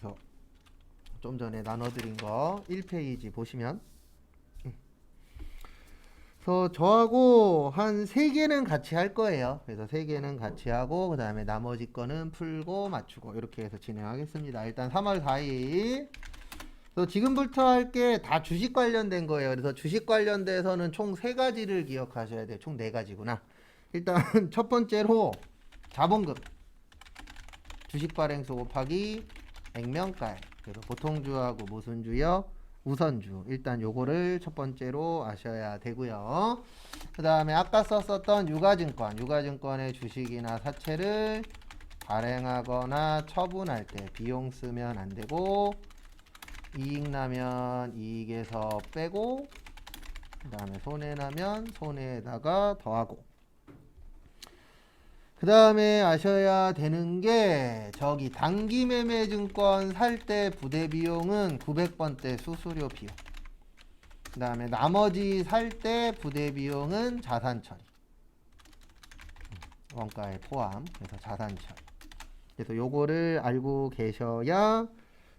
그래서 좀 전에 나눠드린 거 1페이지 보시면, 그래서 저하고 한 3개는 같이 할 거예요. 그래서 3개는 같이 하고 그 다음에 나머지 거는 풀고 맞추고 이렇게 해서 진행하겠습니다. 일단 3월 4일 그래서 지금부터 할 게 다 주식 관련된 거예요. 그래서 주식 관련돼서는 총 3가지를 기억하셔야 돼요. 총 4가지구나. 일단 첫 번째로 자본금 주식 발행수 곱하기 액면가액, 그래서 보통주하고 모순주요, 우선주. 일단 요거를 첫 번째로 아셔야 되고요. 그 다음에 아까 썼었던 유가증권의 주식이나 사채를 발행하거나 처분할 때 비용 쓰면 안 되고, 이익 나면 이익에서 빼고, 그 다음에 손해 나면 손해에다가 더하고, 그 다음에 아셔야 되는 게 저기 단기매매증권 살 때 부대 비용은 900번대 수수료 비용, 그 다음에 나머지 살 때 부대 비용은 자산처리, 원가에 포함, 그래서 자산처리. 그래서 요거를 알고 계셔야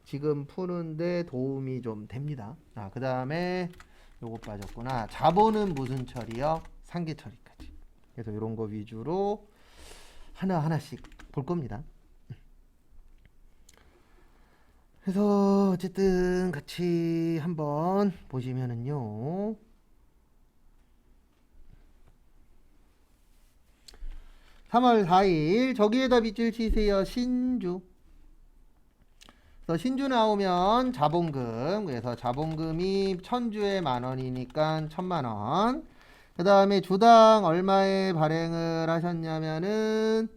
지금 푸는데 도움이 좀 됩니다. 그 다음에 요거 빠졌구나. 자본은 무슨 처리요? 상계 처리까지. 그래서 이런 거 위주로 하나하나씩 볼 겁니다. 그래서 어쨌든 같이 한번 보시면은요, 3월 4일 저기에다 밑줄 치세요. 신주. 그래서 신주 나오면 자본금, 그래서 자본금이 1000주에 만원이니까 1000만원. 그 다음에 주당 얼마에 발행을 하셨냐면은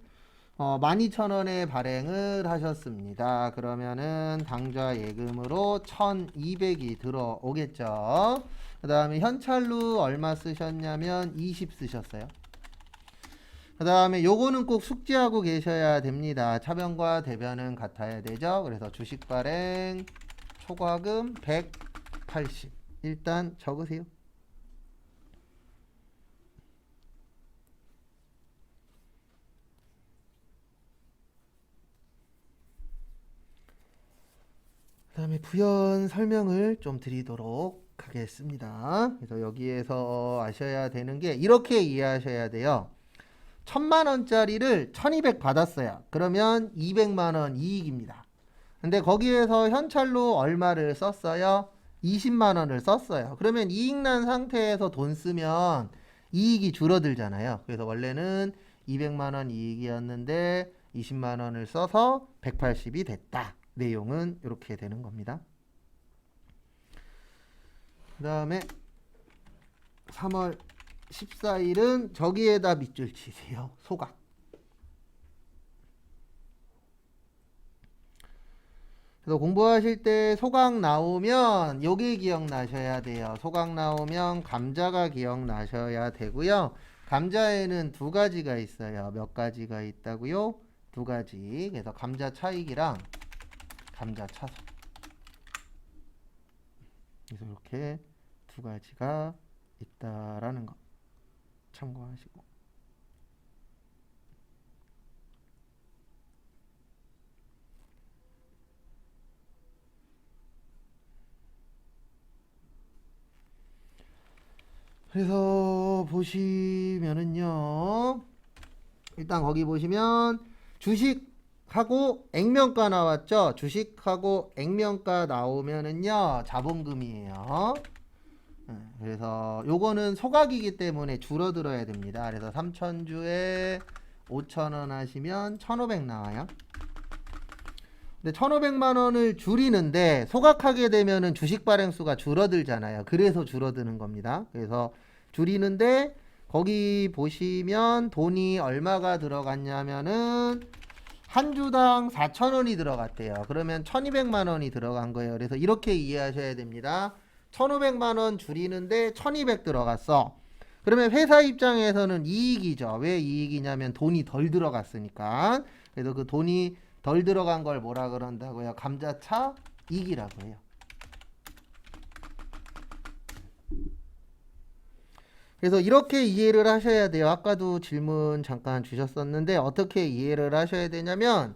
12,000원에 발행을 하셨습니다. 그러면은 당좌 예금으로 1200이 들어오겠죠. 그 다음에 현찰로 얼마 쓰셨냐면 20 쓰셨어요. 그 다음에 요거는 꼭 숙지하고 계셔야 됩니다. 차변과 대변은 같아야 되죠. 그래서 주식 발행 초과금 180 일단 적으세요. 그 다음에 부연 설명을 좀 드리도록 하겠습니다. 그래서 여기에서 아셔야 되는 게 이렇게 이해하셔야 돼요. 1000만원짜리를 1200 받았어요. 그러면 200만원 이익입니다. 근데 거기에서 현찰로 얼마를 썼어요? 20만원을 썼어요. 그러면 이익 난 상태에서 돈 쓰면 이익이 줄어들잖아요. 그래서 원래는 200만원 이익이었는데 20만원을 써서 180이 됐다. 내용은 이렇게 되는 겁니다. 그 다음에 3월 14일은 저기에다 밑줄 치세요. 소각. 그래서 공부하실 때 소각 나오면 요게 기억나셔야 돼요. 소각 나오면 감자가 기억나셔야 되고요. 감자에는 2가지가 있어요. 몇 가지가 있다고요? 2가지. 그래서 감자 차익이랑 감자 차손. 그래서 이렇게 2가지가 있다라는 거 참고하시고. 그래서 보시면은요, 일단 거기 보시면 주식하고 액면가 나왔죠. 주식하고 액면가 나오면은요 자본금이에요. 그래서 요거는 소각이기 때문에 줄어들어야 됩니다. 그래서 3000주에 5,000원 하시면 1500 나와요. 근데 1500만원을 줄이는데 소각하게 되면은 주식 발행수가 줄어들잖아요. 그래서 줄어드는 겁니다. 그래서 줄이는데 거기 보시면 돈이 얼마가 들어갔냐면은 한 주당 4,000원이 들어갔대요. 그러면 1200만원이 들어간 거예요. 그래서 이렇게 이해하셔야 됩니다. 1500만원 줄이는데 1200 들어갔어. 그러면 회사 입장에서는 이익이죠. 왜 이익이냐면 돈이 덜 들어갔으니까. 그래서 그 돈이 덜 들어간 걸 뭐라 그런다고요? 감자차 이익이라고 해요. 그래서 이렇게 이해를 하셔야 돼요. 아까도 질문 잠깐 주셨었는데 어떻게 이해를 하셔야 되냐면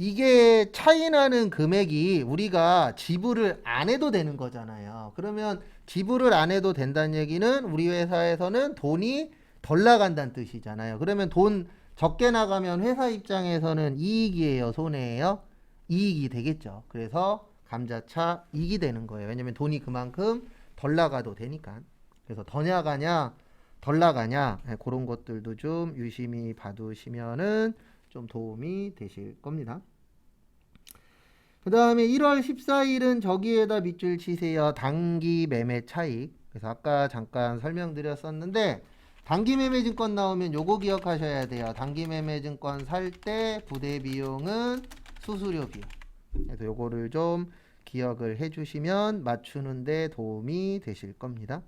이게 차이 나는 금액이 우리가 지불을 안 해도 되는 거잖아요. 그러면 지불을 안 해도 된다는 얘기는 우리 회사에서는 돈이 덜 나간다는 뜻이잖아요. 그러면 돈 적게 나가면 회사 입장에서는 이익이에요, 손해예요? 이익이 되겠죠. 그래서 감자차 이익이 되는 거예요. 왜냐면 돈이 그만큼 덜 나가도 되니까. 그래서 더 나가냐, 덜 나가냐, 그런 것들도 좀 유심히 봐두시면은 좀 도움이 되실 겁니다. 그 다음에 1월 14일은 저기에다 밑줄 치세요. 단기 매매 차익. 그래서 아까 잠깐 설명드렸었는데 단기 매매 증권 나오면 요거 기억하셔야 돼요. 단기 매매 증권 살 때 부대 비용은 수수료 비용. 그래서 요거를 좀 기억을 해주시면 맞추는데 도움이 되실 겁니다.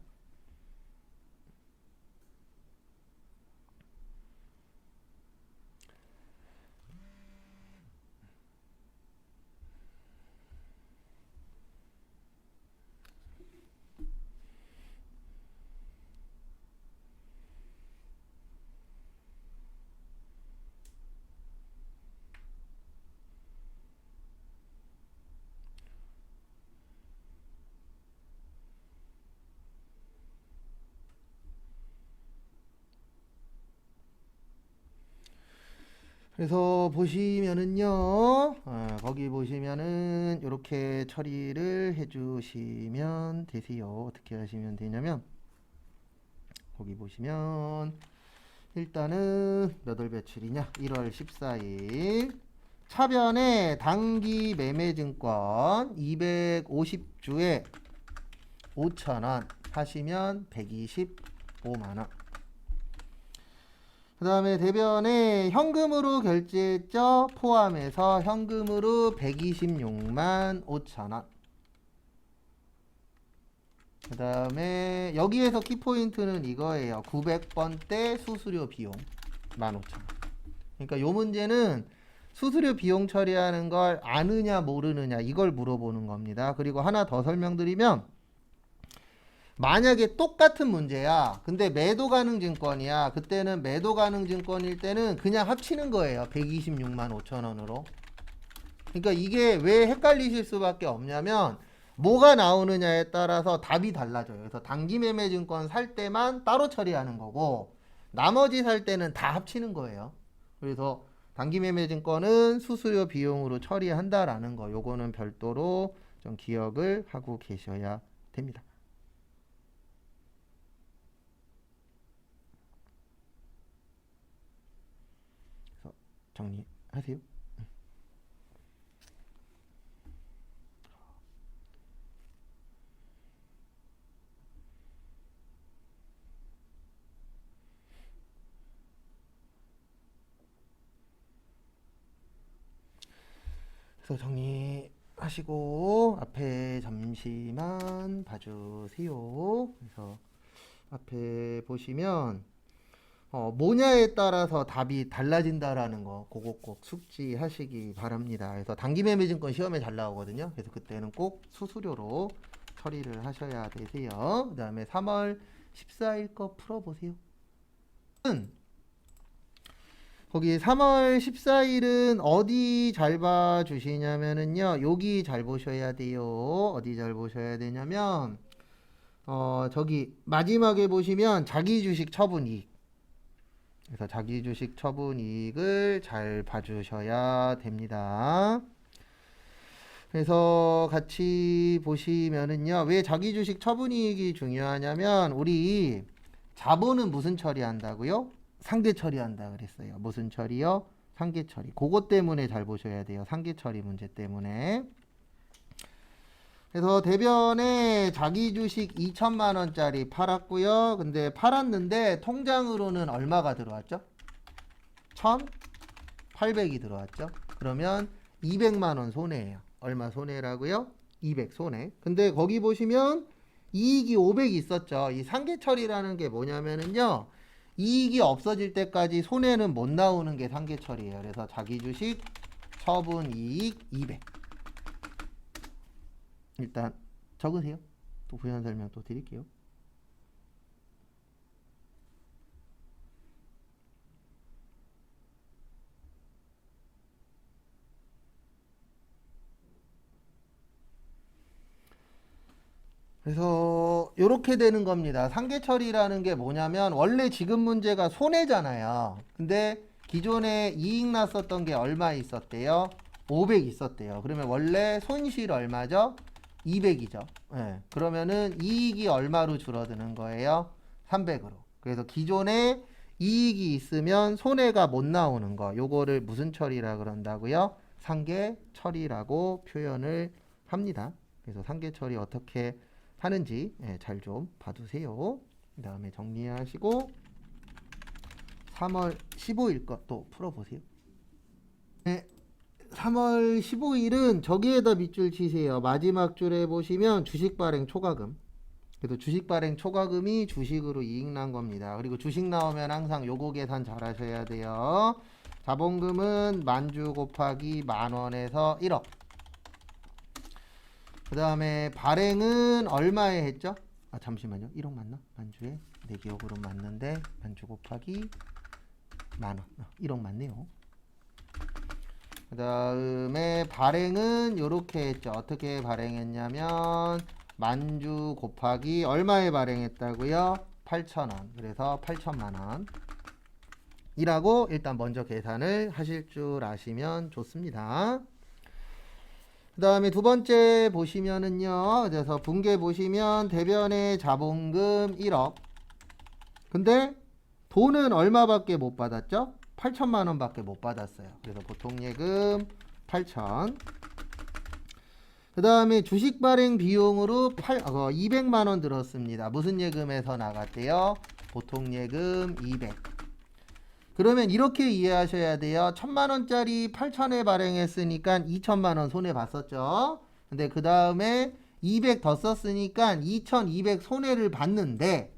그래서 보시면은요, 거기 보시면은 이렇게 처리를 해주시면 되세요. 어떻게 하시면 되냐면 거기 보시면 일단은 몇 월 며칠이냐? 1월 14일 차변에 단기 매매증권 250주에 5,000원 하시면 125만원. 그 다음에 대변에 현금으로 결제했죠? 포함해서 현금으로 126만 5천원. 그 다음에 여기에서 키포인트는 이거예요. 900번대 수수료 비용 15,000원. 그러니까 요 문제는 수수료 비용 처리하는 걸 아느냐 모르느냐 이걸 물어보는 겁니다. 그리고 하나 더 설명드리면 만약에 똑같은 문제야. 근데 매도 가능 증권이야. 그때는 매도 가능 증권일 때는 그냥 합치는 거예요. 126만 5천원으로. 그러니까 이게 왜 헷갈리실 수밖에 없냐면 뭐가 나오느냐에 따라서 답이 달라져요. 그래서 단기 매매 증권 살 때만 따로 처리하는 거고 나머지 살 때는 다 합치는 거예요. 그래서 단기 매매 증권은 수수료 비용으로 처리한다라는 거. 요거는 별도로 좀 기억을 하고 계셔야 됩니다. 정리하세요. 그래서 정리하시고 앞에 잠시만 봐주세요. 그래서 앞에 보시면 뭐냐에 따라서 답이 달라진다라는 거 그거 꼭 숙지하시기 바랍니다. 그래서 단기 매매 증권 시험에 잘 나오거든요. 그래서 그때는 꼭 수수료로 처리를 하셔야 되세요. 그 다음에 3월 14일 거 풀어보세요. 거기 3월 14일은 어디 잘 봐주시냐면은요. 여기 잘 보셔야 돼요. 어디 잘 보셔야 되냐면 저기 마지막에 보시면 자기 주식 처분 이익. 그래서 자기 주식 처분 이익을 잘 봐주셔야 됩니다. 그래서 같이 보시면은요. 왜 자기 주식 처분 이익이 중요하냐면 우리 자본은 무슨 처리한다고요? 상계 처리한다 그랬어요. 무슨 처리요? 상계 처리. 그것 때문에 잘 보셔야 돼요. 상계 처리 문제 때문에. 그래서 대변에 자기 주식 2천만 원짜리 팔았고요. 근데 팔았는데 통장으로는 얼마가 들어왔죠? 1,800이 들어왔죠. 그러면 200만 원 손해예요. 얼마 손해라고요? 200 손해. 근데 거기 보시면 이익이 500 있었죠. 이 상계 처리라는 게 뭐냐면은요. 이익이 없어질 때까지 손해는 못 나오는 게 상계 처리예요. 그래서 자기 주식 처분 이익 200. 일단 적으세요. 또 부연 설명 또 드릴게요. 그래서 이렇게 되는 겁니다. 상계처리라는 게 뭐냐면 원래 지금 문제가 손해잖아요. 근데 기존에 이익 났었던 게 얼마 있었대요? 500 있었대요. 그러면 원래 손실 얼마죠? 200이죠. 예. 그러면은 이익이 얼마로 줄어드는 거예요? 300으로. 그래서 기존에 이익이 있으면 손해가 못 나오는 거. 요거를 무슨 처리라 그런다고요? 상계처리라고 표현을 합니다. 그래서 상계처리 어떻게 하는지 잘 좀 봐두세요. 그 다음에 정리하시고 3월 15일 것 또 풀어보세요. 네, 3월 15일은 저기에다 밑줄 치세요. 마지막 줄에 보시면 주식 발행 초과금. 그래서 주식 발행 초과금이 주식으로 이익 난 겁니다. 그리고 주식 나오면 항상 요거 계산 잘 하셔야 돼요. 자본금은 만주 곱하기 만원에서 1억. 그 다음에 발행은 얼마에 했죠? 아 잠시만요. 1억 맞나? 만주에 내 기억으로 맞는데 만주 곱하기 만원. 1억 맞네요. 그 다음에 발행은 이렇게 했죠. 어떻게 발행했냐면 만주 곱하기 얼마에 발행했다고요? 8,000원. 그래서 8천만원 이라고 일단 먼저 계산을 하실 줄 아시면 좋습니다. 그 다음에 두 번째 보시면은요. 그래서 분계 보시면 대변의 자본금 1억. 근데 돈은 얼마밖에 못 받았죠? 8천만 원밖에 못 받았어요. 그래서 보통 예금 8천. 그 다음에 주식 발행 비용으로 200만 원 들었습니다. 무슨 예금에서 나갔대요? 보통 예금 200. 그러면 이렇게 이해하셔야 돼요. 1000만 원짜리 8천에 발행했으니까 2천만 원 손해 봤었죠. 근데 그 다음에 200 더 썼으니까 2200 손해를 봤는데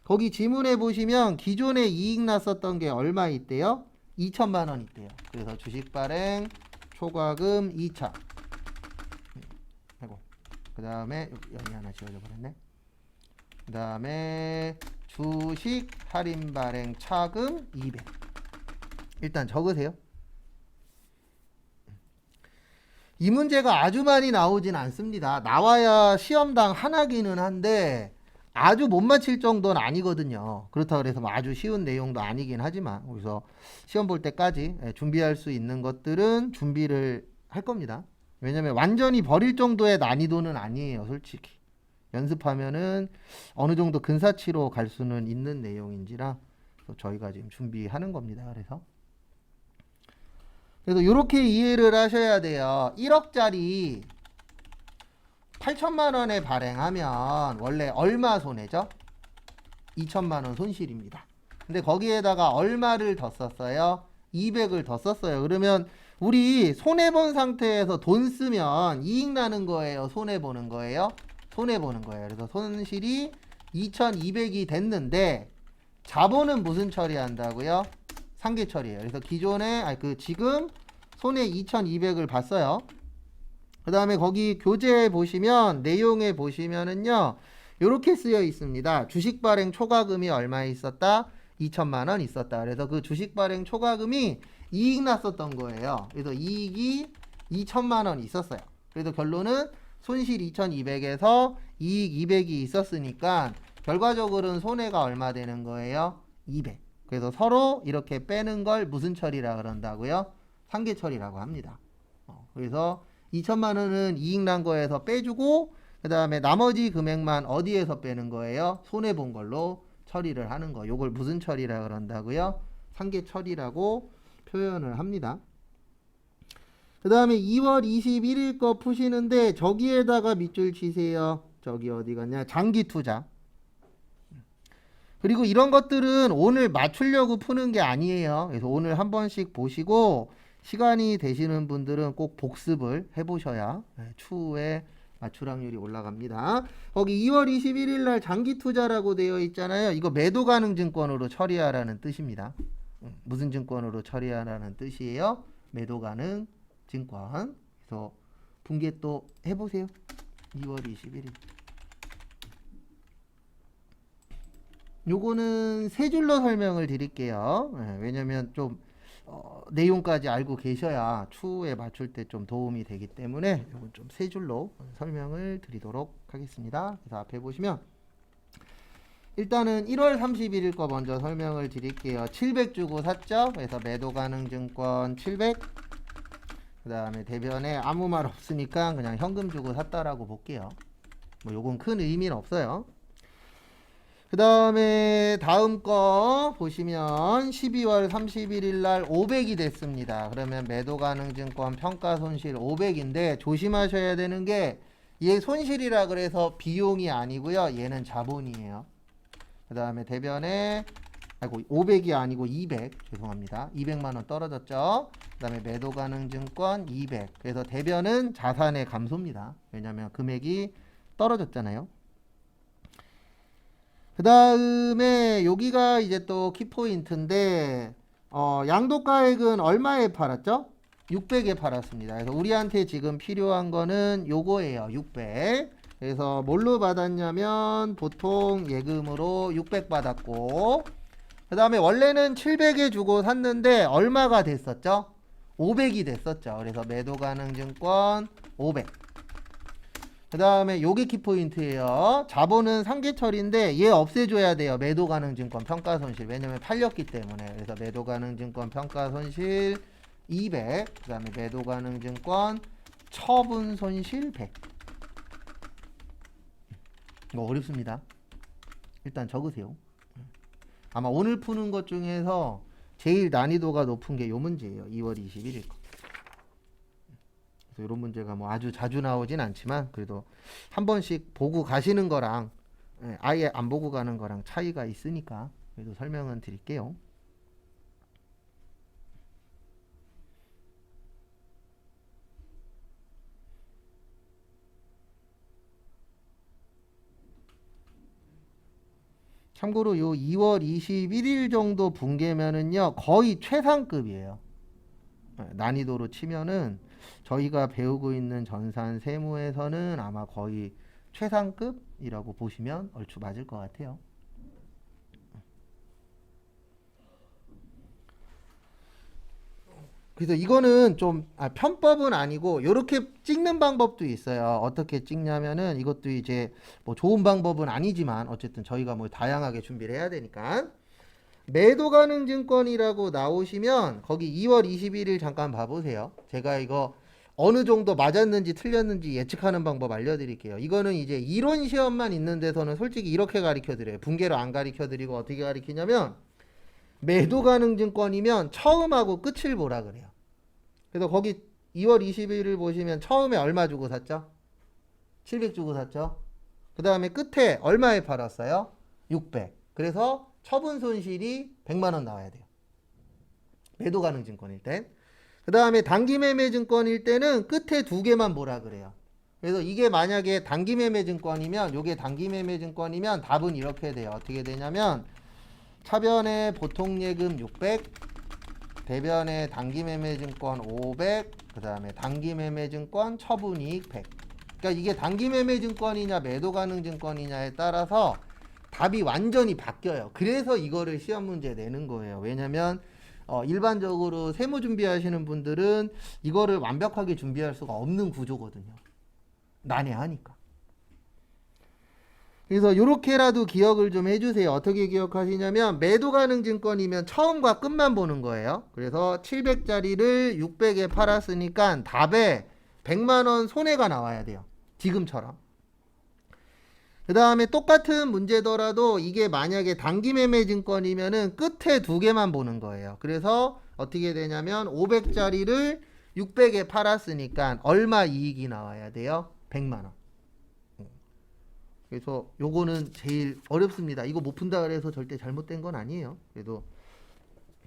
거기 지문에 보시면 기존에 이익 났었던 게 얼마 있대요? 2천만 원 있대요. 그래서 주식 발행 초과금 2천. 아이고. 그 다음에 여기 하나 지워져 버렸네. 그 다음에 주식 할인 발행 차금 200. 일단 적으세요. 이 문제가 아주 많이 나오진 않습니다. 나와야 시험당 하나기는 한데 아주 못 맞힐 정도는 아니거든요. 그렇다고 해서 뭐 아주 쉬운 내용도 아니긴 하지만 그래서 시험 볼 때까지 준비할 수 있는 것들은 준비를 할 겁니다. 왜냐면 완전히 버릴 정도의 난이도는 아니에요. 솔직히 연습하면은 어느 정도 근사치로 갈 수는 있는 내용인지라 저희가 지금 준비하는 겁니다. 그래서 이렇게 이해를 하셔야 돼요. 1억짜리 8천만 원에 발행하면 원래 얼마 손해죠? 2천만 원 손실입니다. 근데 거기에다가 얼마를 더 썼어요? 200을 더 썼어요. 그러면 우리 손해본 상태에서 돈 쓰면 이익 나는 거예요? 손해보는 거예요? 손해보는 거예요. 그래서 손실이 2200이 됐는데 자본은 무슨 처리한다고요? 상계 처리예요. 그래서 기존에 지금 손해 2200을 봤어요. 그 다음에 거기 교재 보시면 내용에 보시면은요 이렇게 쓰여 있습니다. 주식 발행 초과금이 얼마 있었다? 2천만 원 있었다. 그래서 그 주식 발행 초과금이 이익 났었던 거예요. 그래서 이익이 2천만 원 있었어요. 그래서 결론은 손실 2200에서 이익 200이 있었으니까 결과적으로는 손해가 얼마 되는 거예요? 200. 그래서 서로 이렇게 빼는 걸 무슨 처리라 그런다고요? 상계 처리라고 합니다. 그래서 2천만 원은 이익 난 거에서 빼주고 그 다음에 나머지 금액만 어디에서 빼는 거예요? 손해 본 걸로 처리를 하는 거. 요걸 무슨 처리라 그런다고요? 상계 처리라고 표현을 합니다. 그 다음에 2월 21일 거 푸시는데 저기에다가 밑줄 치세요. 저기 어디 갔냐? 장기 투자. 그리고 이런 것들은 오늘 맞추려고 푸는 게 아니에요. 그래서 오늘 한 번씩 보시고 시간이 되시는 분들은 꼭 복습을 해보셔야 추후에 맞출 확률이 올라갑니다. 거기 2월 21일 날 장기 투자라고 되어 있잖아요. 이거 매도 가능 증권으로 처리하라는 뜻입니다. 무슨 증권으로 처리하라는 뜻이에요? 매도 가능 증권. 그래서 분계 또 해보세요. 2월 21일. 요거는 세 줄로 설명을 드릴게요. 왜냐면 좀 내용까지 알고 계셔야 추후에 맞출 때 좀 도움이 되기 때문에 이건 좀 세 줄로 설명을 드리도록 하겠습니다. 그래서 앞에 보시면 일단은 1월 31일 거 먼저 설명을 드릴게요. 700 주고 샀죠? 그래서 매도 가능 증권 700. 그 다음에 대변에 아무 말 없으니까 그냥 현금 주고 샀다라고 볼게요. 뭐 요건 큰 의미는 없어요. 그 다음에 다음 거 보시면 12월 31일 날 500이 됐습니다. 그러면 매도 가능 증권 평가 손실 500인데 조심하셔야 되는 게 얘 손실이라 그래서 비용이 아니고요. 얘는 자본이에요. 그 다음에 대변에 500이 아니고 200 죄송합니다. 200만원 떨어졌죠. 그 다음에 매도 가능 증권 200. 그래서 대변은 자산의 감소입니다. 왜냐하면 금액이 떨어졌잖아요. 그 다음에 여기가 이제 또 키포인트인데 양도가액은 얼마에 팔았죠? 600에 팔았습니다. 그래서 우리한테 지금 필요한 거는 요거예요. 600. 그래서 뭘로 받았냐면 보통 예금으로 600 받았고 그 다음에 원래는 700에 주고 샀는데 얼마가 됐었죠? 500이 됐었죠. 그래서 매도 가능 증권 500. 그 다음에 요게 키포인트예요. 자본은 상계철인데 얘 없애줘야 돼요. 매도 가능 증권 평가손실. 왜냐면 팔렸기 때문에. 그래서 매도 가능 증권 평가손실 200. 그 다음에 매도 가능 증권 처분손실 100. 이거 어렵습니다. 일단 적으세요. 아마 오늘 푸는 것 중에서 제일 난이도가 높은 게 요 문제예요. 2월 21일 거. 그래서 이런 문제가 뭐 아주 자주 나오진 않지만 그래도 한 번씩 보고 가시는 거랑 아예 안 보고 가는 거랑 차이가 있으니까 그래도 설명은 드릴게요. 참고로 요 2월 21일 정도 붕괴면은요 거의 최상급이에요. 난이도로 치면은 저희가 배우고 있는 전산 세무에서는 아마 거의 최상급이라고 보시면 얼추 맞을 것 같아요. 그래서 이거는 좀 편법은 아니고 이렇게 찍는 방법도 있어요. 어떻게 찍냐면은 이것도 이제 뭐 좋은 방법은 아니지만 어쨌든 저희가 뭐 다양하게 준비를 해야 되니까 매도 가능 증권이라고 나오시면 거기 2월 21일 잠깐 봐보세요. 제가 이거 어느 정도 맞았는지 틀렸는지 예측하는 방법 알려드릴게요. 이거는 이제 이론 시험만 있는 데서는 솔직히 이렇게 가르쳐드려요. 붕괴로 안 가르쳐드리고 어떻게 가르치냐면 매도 가능 증권이면 처음하고 끝을 보라 그래요. 그래서 거기 2월 20일을 보시면 처음에 얼마 주고 샀죠? 700 주고 샀죠? 그 다음에 끝에 얼마에 팔았어요? 600. 그래서 처분 손실이 100만원 나와야 돼요. 매도 가능 증권일 땐. 그 다음에 단기 매매 증권일 때는 끝에 두 개만 보라 그래요. 그래서 이게 만약에 단기 매매 증권이면 요게 단기 매매 증권이면 답은 이렇게 돼요. 어떻게 되냐면 차변에 보통 예금 600, 대변에 단기 매매 증권 500, 그 다음에 단기 매매 증권 처분이익 100. 그러니까 이게 단기 매매 증권이냐 매도 가능 증권이냐에 따라서 답이 완전히 바뀌어요. 그래서 이거를 시험 문제 내는 거예요. 왜냐면 일반적으로 세무 준비하시는 분들은 이거를 완벽하게 준비할 수가 없는 구조거든요. 난해하니까. 그래서 이렇게라도 기억을 좀 해주세요. 어떻게 기억하시냐면 매도 가능 증권이면 처음과 끝만 보는 거예요. 그래서 700짜리를 600에 팔았으니까 답에 100만원 손해가 나와야 돼요. 지금처럼. 그 다음에 똑같은 문제더라도 이게 만약에 단기 매매 증권이면은 끝에 두 개만 보는 거예요. 그래서 어떻게 되냐면 500짜리를 600에 팔았으니까 얼마 이익이 나와야 돼요? 100만원. 그래서 요거는 제일 어렵습니다. 이거 못 푼다 그래서 절대 잘못된 건 아니에요. 그래도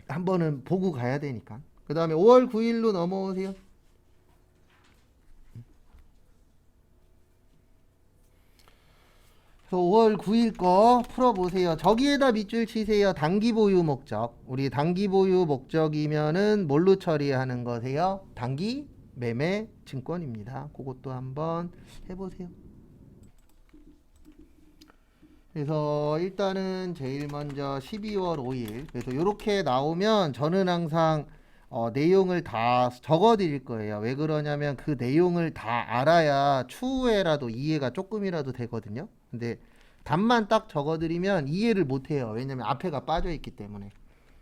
한 번은 보고 가야 되니까. 그 다음에 5월 9일로 넘어오세요. 그래서 5월 9일 거 풀어보세요. 저기에다 밑줄 치세요. 단기 보유 목적. 우리 단기 보유 목적이면은 뭘로 처리하는 거세요? 단기 매매 증권입니다. 그것도 한번 해보세요. 그래서 일단은 제일 먼저 12월 5일. 그래서 이렇게 나오면 저는 항상 내용을 다 적어 드릴 거예요. 왜 그러냐면 그 내용을 다 알아야 추후에라도 이해가 조금이라도 되거든요. 근데 답만 딱 적어 드리면 이해를 못 해요. 왜냐면 앞에가 빠져 있기 때문에.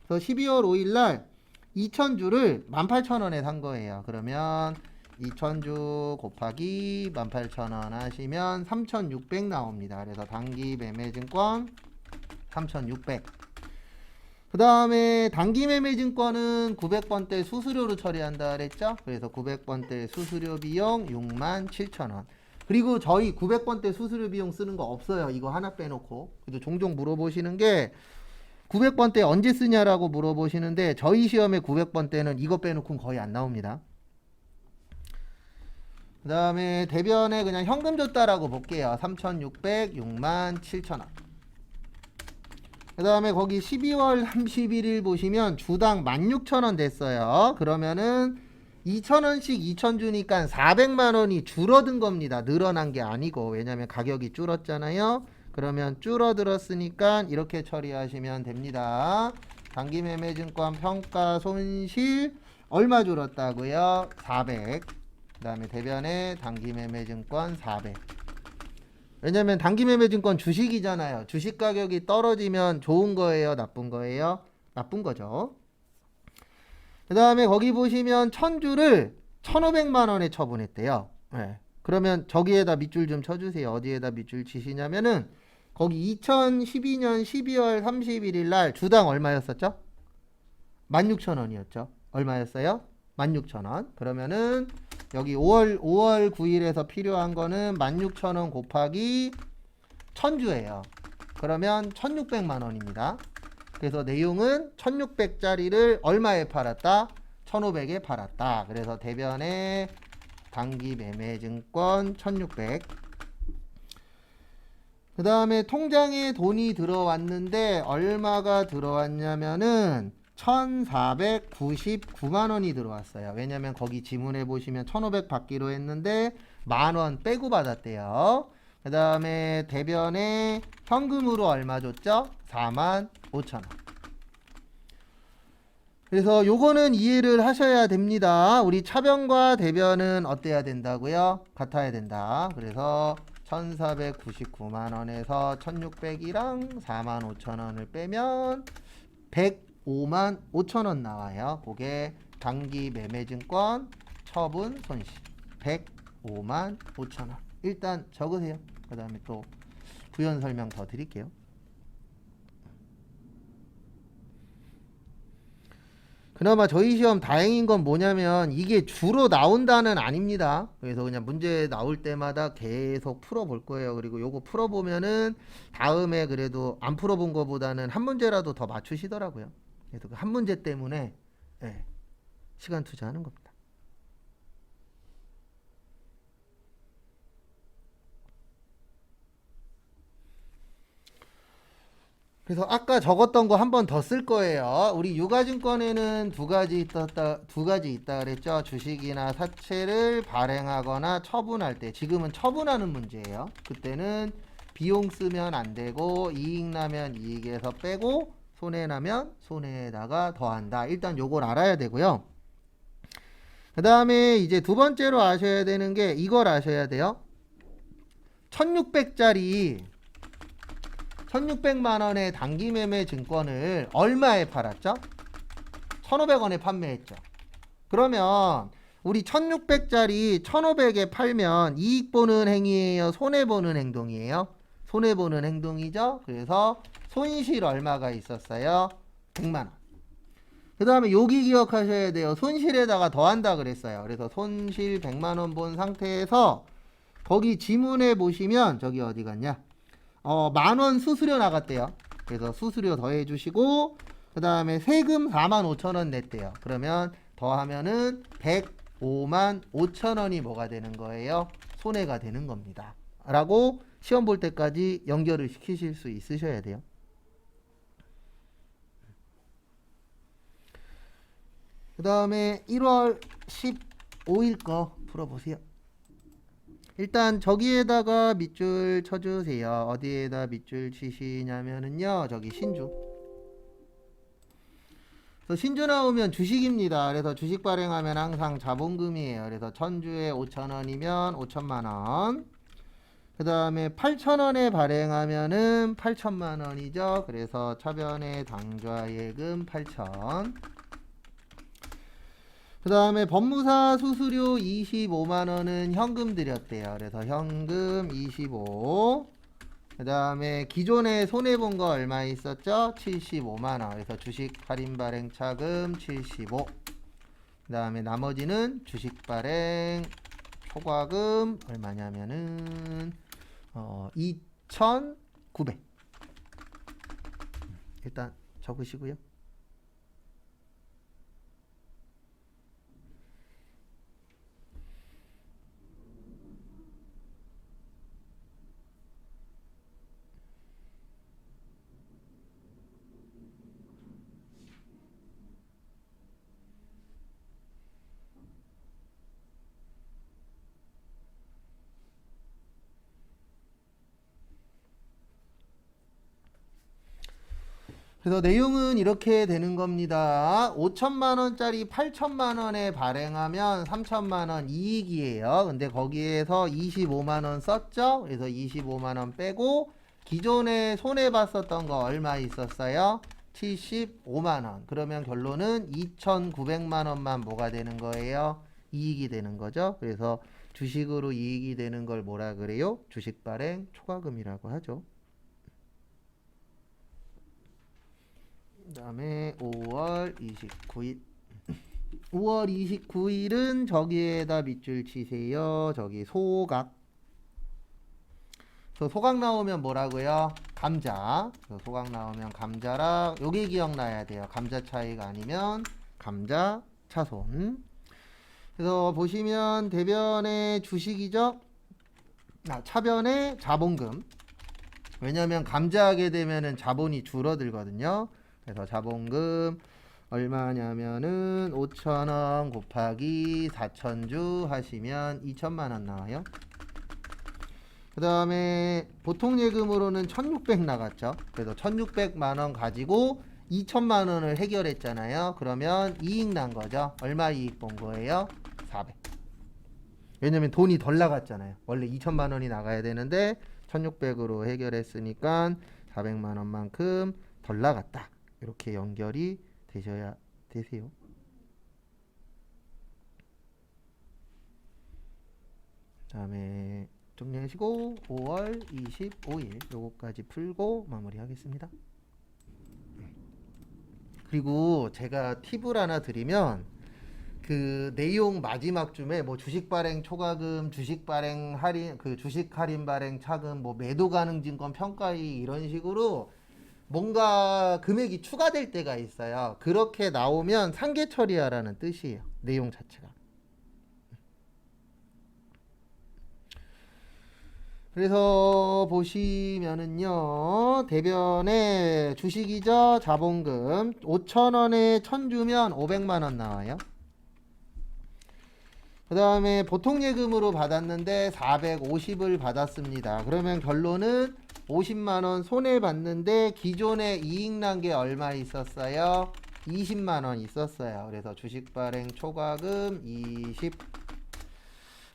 그래서 12월 5일 날 2,000주를 18,000원에 산 거예요. 그러면 2,000주 곱하기 18,000원 하시면 3,600 나옵니다. 그래서 단기 매매증권 3,600. 그 다음에 단기 매매증권은 900번대 수수료로 처리한다 그랬죠? 그래서 900번대 수수료 비용 67,000원. 그리고 저희 900번대 수수료 비용 쓰는 거 없어요. 이거 하나 빼놓고. 그래도 종종 물어보시는 게 900번대 언제 쓰냐라고 물어보시는데 저희 시험에 900번대는 이거 빼놓고는 거의 안 나옵니다. 그 다음에 대변에 그냥 현금 줬다라고 볼게요. 3,600, 67,000원. 그 다음에 거기 12월 31일 보시면 주당 16,000원 됐어요. 그러면은 2,000원씩 2,000주니까 400만원이 줄어든 겁니다. 늘어난 게 아니고. 왜냐면 가격이 줄었잖아요. 그러면 줄어들었으니까 이렇게 처리하시면 됩니다. 단기 매매증권 평가 손실 얼마 줄었다고요? 400. 그 다음에 대변에 단기 매매증권 400. 왜냐면 단기 매매증권 주식이잖아요. 주식 가격이 떨어지면 좋은 거예요? 나쁜 거예요? 나쁜 거죠. 그 다음에 거기 보시면 1,000주를 1,500만원에 처분했대요. 네. 그러면 저기에다 밑줄 좀 쳐주세요. 어디에다 밑줄 치시냐면은 거기 2012년 12월 31일 날 주당 얼마였었죠? 16,000원이었죠. 얼마였어요? 16,000원. 그러면은 여기 5월 9일에서 필요한 거는 16,000원 곱하기 1,000주예요. 그러면 1,600만 원입니다. 그래서 내용은 1,600짜리를 얼마에 팔았다? 1,500에 팔았다. 그래서 대변에 단기 매매증권 1,600. 그 다음에 통장에 돈이 들어왔는데 얼마가 들어왔냐면은 1,499만 원이 들어왔어요. 왜냐면 거기 지문에 보시면 1,500 받기로 했는데 만원 빼고 받았대요. 그 다음에 대변에 현금으로 얼마 줬죠? 45,000원. 그래서 요거는 이해를 하셔야 됩니다. 우리 차변과 대변은 어때야 된다고요? 같아야 된다. 그래서 1,499만 원에서 1,600이랑 45,000원을 빼면 105만 5천원 나와요. 그게 단기 매매증권 처분 손실 105만 5천원. 일단 적으세요. 그 다음에 또 부연 설명 더 드릴게요. 그나마 저희 시험 다행인 건 뭐냐면 이게 주로 나온다는 아닙니다. 그래서 그냥 문제 나올 때마다 계속 풀어볼 거예요. 그리고 요거 풀어보면은 다음에 그래도 안 풀어본 거보다는 한 문제라도 더 맞추시더라고요. 그래서 그 한 문제 때문에 시간 투자하는 겁니다. 그래서 아까 적었던 거 한 번 더 쓸 거예요. 우리 유가증권에는 두 가지 있다 그랬죠. 주식이나 사채를 발행하거나 처분할 때, 지금은 처분하는 문제예요. 그때는 비용 쓰면 안 되고 이익 나면 이익에서 빼고 손해 나면 손해에다가 더한다. 일단 요걸 알아야 되고요. 그 다음에 이제 두 번째로 아셔야 되는 게 이걸 아셔야 돼요. 1,600짜리 1,600만 원의 단기 매매 증권을 얼마에 팔았죠? 1,500원에 판매했죠. 그러면 우리 1,600짜리 1,500에 팔면 이익 보는 행위예요? 손해 보는 행동이에요? 손해 보는 행동이죠. 그래서 손실 얼마가 있었어요? 100만 원. 그 다음에 여기 기억하셔야 돼요. 손실에다가 더한다 그랬어요. 그래서 손실 100만 원 본 상태에서 거기 지문에 보시면 저기 어디 갔냐? 만원 수수료 나갔대요. 그래서 수수료 더해 주시고 그 다음에 세금 45,000원 냈대요. 그러면 더하면은 105만 5천원이 뭐가 되는 거예요? 손해가 되는 겁니다. 라고 시험 볼 때까지 연결을 시키실 수 있으셔야 돼요. 그 다음에 1월 15일 거 풀어보세요. 일단 저기에다가 밑줄 쳐주세요. 어디에다 밑줄 치시냐면은요, 저기 신주. 그래서 신주 나오면 주식입니다. 그래서 주식 발행하면 항상 자본금이에요. 그래서 1000주에 5,000원이면 5천만 원. 그 다음에 8,000원에 발행하면은 8천만 원이죠. 그래서 차변의 당좌예금 8천. 그 다음에 법무사 수수료 25만 원은 현금 드렸대요. 그래서 현금 25. 그 다음에 기존에 손해본 거 얼마 있었죠? 75만 원. 그래서 주식 할인 발행 차금 75. 그 다음에 나머지는 주식 발행 초과금 얼마냐면은 2,900. 일단 적으시고요. 그래서 내용은 이렇게 되는 겁니다. 5천만 원짜리 8천만 원에 발행하면 3천만 원 이익이에요. 근데 거기에서 25만 원 썼죠? 그래서 25만 원 빼고 기존에 손해 봤었던 거 얼마 있었어요? 75만 원. 그러면 결론은 2,900만 원만 뭐가 되는 거예요? 이익이 되는 거죠. 그래서 주식으로 이익이 되는 걸 뭐라 그래요? 주식 발행 초과금이라고 하죠. 그 다음에 5월 29일 5월 29일은 저기에다 밑줄 치세요. 저기 소각. 소각 나오면 뭐라고요? 감자. 소각 나오면 감자라. 요게 기억나야 돼요. 감자 차이가 아니면 감자 차손. 그래서 보시면 대변의 주식이죠. 차변의 자본금. 왜냐면 감자하게 되면은 자본이 줄어들거든요. 그래서 자본금 얼마냐면은 5,000원 곱하기 4,000주 하시면 2천만 원 나와요. 그 다음에 보통 예금으로는 1,600 나갔죠. 그래서 1,600만 원 가지고 2천만 원을 해결했잖아요. 그러면 이익 난 거죠. 얼마 이익 본 거예요? 400. 왜냐면 돈이 덜 나갔잖아요. 원래 2천만 원이 나가야 되는데 1,600으로 해결했으니까 400만 원만큼 덜 나갔다. 이렇게 연결이 되셔야 되세요. 다음에 정리하시고 5월 25일 요거까지 풀고 마무리하겠습니다. 그리고 제가 팁을 하나 드리면 그 내용 마지막 쯤에 뭐 주식 발행 초과금, 주식 발행 할인, 그 주식 할인 발행 차금, 뭐 매도 가능 증권 평가이 이런 식으로 뭔가 금액이 추가될 때가 있어요. 그렇게 나오면 상계 처리하라는 뜻이에요. 내용 자체가. 그래서 보시면은요. 대변에 주식이죠. 자본금 5,000원에 1,000주면 500만 원 나와요. 그 다음에 보통 예금으로 받았는데 450을 받았습니다. 그러면 결론은 50만 원 손해 봤는데 기존에 이익 난 게 얼마 있었어요? 20만 원 있었어요. 그래서 주식 발행 초과금 20.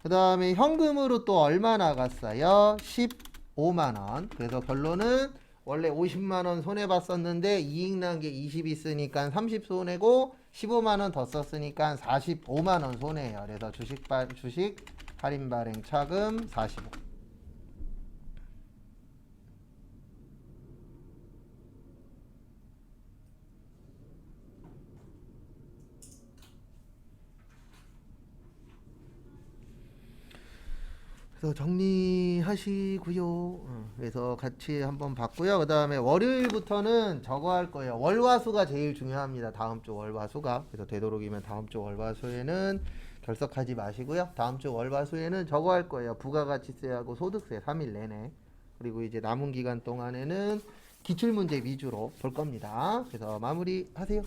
그 다음에 현금으로 또 얼마 나갔어요? 15만 원. 그래서 결론은 원래 50만 원 손해 봤었는데 이익 난 게 20 있으니까 30 손해고 15만 원 더 썼으니까 45만 원 손해예요. 그래서 주식 할인 발행 차금 45. 그래서 정리하시고요. 그래서 같이 한번 봤고요. 그 다음에 월요일부터는 저거 할 거예요. 월화수가 제일 중요합니다. 다음 주 월화수가. 그래서 되도록이면 다음 주 월화수에는 결석하지 마시고요. 다음 주 월화수에는 저거 할 거예요. 부가가치세하고 소득세 3일 내내. 그리고 이제 남은 기간 동안에는 기출문제 위주로 볼 겁니다. 그래서 마무리하세요.